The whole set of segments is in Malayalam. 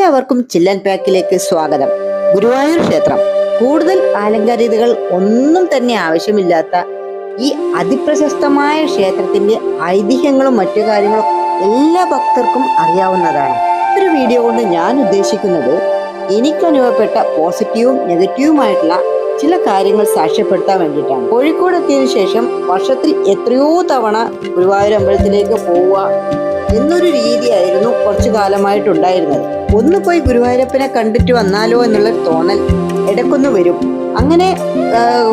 എല്ലാവർക്കും ചില്ലൻ പാക്കിലേക്ക് സ്വാഗതം. ഗുരുവായൂർ ക്ഷേത്രം കൂടുതൽ അലങ്കാരിതകൾ ഒന്നും തന്നെ ആവശ്യമില്ലാത്ത ഈ അതിപ്രശസ്തമായ ക്ഷേത്രത്തിന്റെ ഐതിഹ്യങ്ങളും മറ്റു കാര്യങ്ങളും എല്ലാ ഭക്തർക്കും അറിയാവുന്നതാണ്. ഒരു വീഡിയോ കൊണ്ട് ഞാൻ ഉദ്ദേശിക്കുന്നത് എനിക്ക് അനുഭവപ്പെട്ട പോസിറ്റീവും നെഗറ്റീവുമായിട്ടുള്ള ചില കാര്യങ്ങൾ സാക്ഷ്യപ്പെടുത്താൻ വേണ്ടിയിട്ടാണ്. കോഴിക്കോട് എത്തിയതിനു ശേഷം വർഷത്തിൽ എത്രയോ തവണ ഗുരുവായൂർ അമ്പലത്തിലേക്ക് പോവുക എന്നൊരു രീതിയായിരുന്നു കുറച്ചു കാലമായിട്ടുണ്ടായിരുന്നത്. ഒന്ന് പോയി ഗുരുവായൂരപ്പനെ കണ്ടിട്ട് വന്നാലോ എന്നുള്ള തോന്നൽ ഇടയ്ക്കൊന്ന് വരും. അങ്ങനെ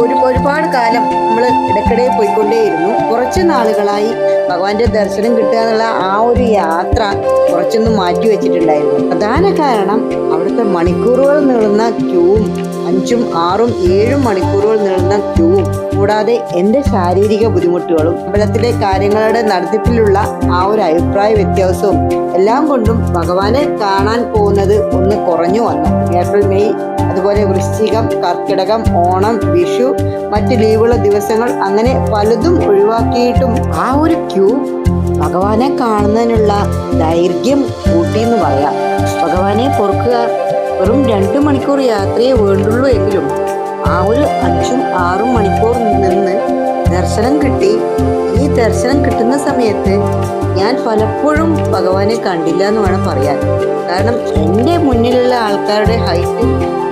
ഒരുപാട് കാലം നമ്മൾ ഇടയ്ക്കിടെ പോയിക്കൊണ്ടേയിരുന്നു. കുറച്ച് നാളുകളായി ഭഗവാന്റെ ദർശനം കിട്ടുക എന്നുള്ള ആ ഒരു യാത്ര കുറച്ചൊന്ന് മാറ്റി വെച്ചിട്ടുണ്ടായിരുന്നു. പ്രധാന കാരണം അവിടുത്തെ മണിക്കൂറുകൾ നീളുന്ന ക്യൂവും 5, 6, 7 മണിക്കൂറുകൾ നീളുന്ന ക്യൂവും കൂടാതെ എൻ്റെ ശാരീരിക ബുദ്ധിമുട്ടുകളും അമ്പലത്തിലെ കാര്യങ്ങളുടെ നടത്തിപ്പിലുള്ള ആ ഒരു അഭിപ്രായ വ്യത്യാസവും എല്ലാം കൊണ്ടും ഭഗവാനെ കാണാൻ പോകുന്നത് ഒന്ന് കുറഞ്ഞു വന്നു. ഏപ്രിൽ, മെയ്, അതുപോലെ വൃശ്ചികം, കർക്കിടകം, ഓണം, വിഷു, മറ്റ് ലീവുള്ള ദിവസങ്ങൾ അങ്ങനെ പലതും ഒഴിവാക്കിയിട്ടും ആ ഒരു ക്യൂ ഭഗവാനെ കാണുന്നതിനുള്ള ദൈർഘ്യം കൂട്ടിയെന്ന് പറയാം. ഭഗവാനെ പൊറുക്കുക വെറും 2 മണിക്കൂർ യാത്രയെ വേണ്ടുള്ളൂ എങ്കിലും ആ ഒരു 5, 6 മണിക്കൂർ നിന്ന് ദർശനം കിട്ടി. ഈ ദർശനം കിട്ടുന്ന സമയത്ത് ഞാൻ പലപ്പോഴും ഭഗവാനെ കണ്ടില്ല എന്ന് വേണം പറയാൻ. കാരണം എൻ്റെ മുന്നിലുള്ള ആൾക്കാരുടെ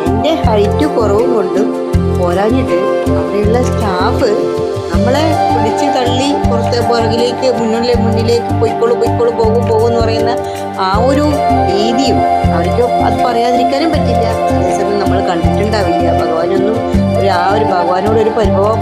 എൻ്റെ ഹൈറ്റ് കുറവും കൊണ്ട് പോരാഞ്ഞിട്ട് അവിടെയുള്ള സ്റ്റാഫ് നമ്മളെ പിടിച്ച് തള്ളി പുറകിലേക്ക് മുന്നിലേക്ക് പൊയ്ക്കോളൂ പോകുമെന്ന് പറയുന്ന ആ ഒരു രീതിയും അവർക്ക് അത് പറയാതിരിക്കാനും പറ്റില്ല. അതേസമയം നമ്മൾ കണ്ടിട്ടുണ്ടാവില്ല ഭഗവാനൊന്നും ഭഗവാനോട് ഒരു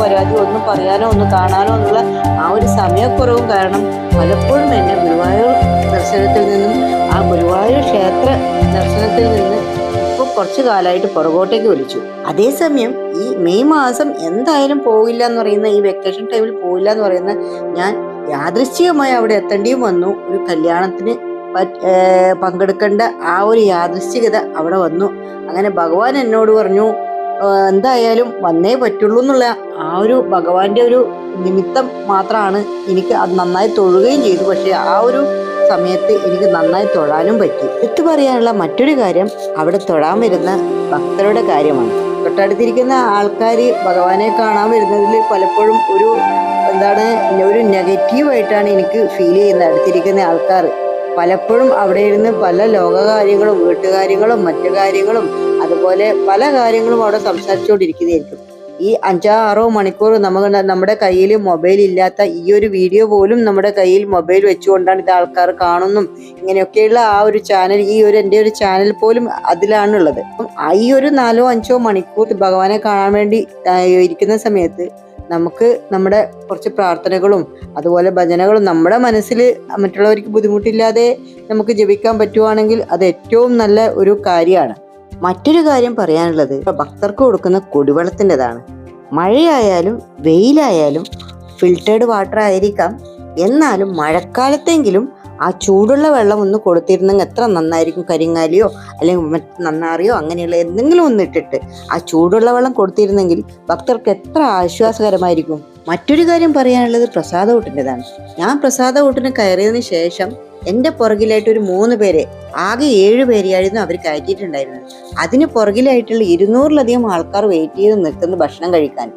പരാതി ഒന്നും പറയാനോ ഒന്ന് കാണാനോ എന്നുള്ള ആ ഒരു സമയക്കുറവും കാരണം പലപ്പോഴും എന്നെ ഗുരുവായൂർ ദർശനത്തിൽ നിന്നും ആ ഗുരുവായൂർ ക്ഷേത്ര ദർശനത്തിൽ നിന്ന് ഇപ്പോൾ കുറച്ചു കാലമായിട്ട് പുറകോട്ടേക്ക് വലിച്ചു. അതേസമയം ഈ മെയ് മാസം എന്തായാലും പോകില്ല എന്ന് പറയുന്ന ഈ വെക്കേഷൻ ടൈമിൽ പോയില്ല എന്ന് പറയുന്ന ഞാൻ യാദൃശ്ചികമായി അവിടെ എത്തേണ്ടിയും വന്നു. ഒരു കല്യാണത്തിന് പങ്കെടുക്കേണ്ട ആ ഒരു യാദൃശ്ചികത അവിടെ വന്നു. അങ്ങനെ ഭഗവാൻ എന്നോട് പറഞ്ഞു എന്തായാലും വന്നേ പറ്റുള്ളൂ എന്നുള്ള ആ ഒരു ഭഗവാന്റെ ഒരു നിമിത്തം മാത്രമാണ്. എനിക്ക് അത് നന്നായി തൊഴുകയും ചെയ്തു. പക്ഷെ ആ ഒരു സമയത്ത് എനിക്ക് നന്നായി തൊഴാനും പറ്റി. എടുത്തു പറയാനുള്ള മറ്റൊരു കാര്യം അവിടെ തൊഴാൻ വരുന്ന ഭക്തരുടെ കാര്യമാണ്. തൊട്ടടുത്തിരിക്കുന്ന ആൾക്കാർ ഭഗവാനെ കാണാൻ വരുന്നതിൽ പലപ്പോഴും ഒരു നെഗറ്റീവായിട്ടാണ് എനിക്ക് ഫീൽ ചെയ്യുന്നത്. അടുത്തിരിക്കുന്ന ആൾക്കാർ പലപ്പോഴും അവിടെ ഇരുന്ന് പല ലോകകാര്യങ്ങളും വീട്ടുകാര്യങ്ങളും മറ്റു കാര്യങ്ങളും അതുപോലെ പല കാര്യങ്ങളും അവിടെ സംസാരിച്ചുകൊണ്ടിരിക്കുന്നതായിരിക്കും. ഈ 5, 6 മണിക്കൂർ നമ്മുടെ കയ്യിൽ മൊബൈൽ ഇല്ലാത്ത ഈ ഒരു വീഡിയോ പോലും നമ്മുടെ കയ്യിൽ മൊബൈൽ വെച്ചുകൊണ്ടാണ് ഇത് ആൾക്കാർ കാണുന്നും ഇങ്ങനെയൊക്കെയുള്ള ആ ഒരു ചാനൽ എൻ്റെ ഒരു ചാനൽ പോലും അതിലാണുള്ളത്. ഈ ഒരു 4, 5 മണിക്കൂർ ഭഗവാനെ കാണാൻ വേണ്ടി ഇരിക്കുന്ന സമയത്ത് നമുക്ക് നമ്മുടെ കുറച്ച് പ്രാർത്ഥനകളും അതുപോലെ ഭജനകളും നമ്മുടെ മനസ്സിൽ മറ്റുള്ളവർക്ക് ബുദ്ധിമുട്ടില്ലാതെ നമുക്ക് ജപിക്കാൻ പറ്റുവാണെങ്കിൽ അത് ഏറ്റവും നല്ല ഒരു കാര്യമാണ്. മറ്റൊരു കാര്യം പറയാനുള്ളത് ഭക്തർക്ക് കൊടുക്കുന്ന കുടിവെള്ളത്തിൻ്റെതാണ്. മഴയായാലും വെയിലായാലും ഫിൽറ്റേർഡ് വാട്ടർ ആയിരിക്കാം, എന്നാലും മഴക്കാലത്തെങ്കിലും ആ ചൂടുള്ള വെള്ളം ഒന്ന് കൊടുത്തിരുന്നെങ്കിൽ എത്ര നന്നായിരിക്കും. കരിങ്ങാലിയോ അല്ലെങ്കിൽ നന്നാറിയോ അങ്ങനെയുള്ള എന്തെങ്കിലും ഒന്ന് ഇട്ടിട്ട് ആ ചൂടുള്ള വെള്ളം കൊടുത്തിരുന്നെങ്കിൽ ഭക്തർക്ക് എത്ര ആശ്വാസകരമായിരിക്കും. മറ്റൊരു കാര്യം പറയാനുള്ളത് പ്രസാദകൂട്ടിൻ്റെതാണ്. ഞാൻ പ്രസാദകൂട്ടിന് കയറിയതിന് ശേഷം എൻ്റെ പുറകിലായിട്ട് ഒരു 3 പേരെ, ആകെ 7 പേരെയായിരുന്നു അവർ കയറ്റിയിട്ടുണ്ടായിരുന്നത്. അതിന് പുറകിലായിട്ടുള്ള 200-ലധികം ആൾക്കാർ വെയിറ്റ് ചെയ്ത് നിൽക്കുന്ന ഭക്ഷണം കഴിക്കാൻ.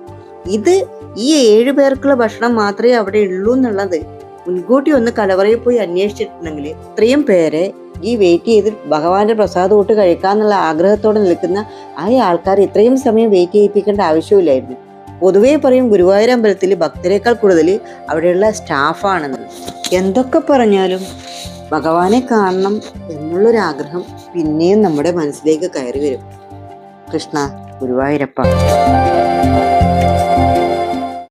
ഈ 7 പേർക്കുള്ള ഭക്ഷണം മാത്രമേ അവിടെ ഉള്ളൂ എന്നുള്ളത് മുൻകൂട്ടി ഒന്ന് കലവറയിൽ പോയി അന്വേഷിച്ചിട്ടുണ്ടെങ്കിൽ ഇത്രയും പേരെ ഈ വെയിറ്റ് ചെയ്ത് ഭഗവാന്റെ പ്രസാദകൂട്ട് കഴിക്കാന്നുള്ള ആഗ്രഹത്തോടെ നിൽക്കുന്ന ആ ആൾക്കാർ ഇത്രയും സമയം വെയിറ്റ് ചെയ്യിപ്പിക്കേണ്ട ആവശ്യമില്ലായിരുന്നു. പൊതുവേ പറയും ഗുരുവായൂർ അമ്പലത്തിൽ ഭക്തരെക്കാൾ കൂടുതൽ അവിടെയുള്ള സ്റ്റാഫാണെന്ന്. എന്തൊക്കെ പറഞ്ഞാലും ഭഗവാനെ കാണണം എന്നുള്ളൊരാഗ്രഹം പിന്നെയും നമ്മുടെ മനസ്സിലേക്ക് കയറി വരും. കൃഷ്ണ ഗുരുവായൂരപ്പ.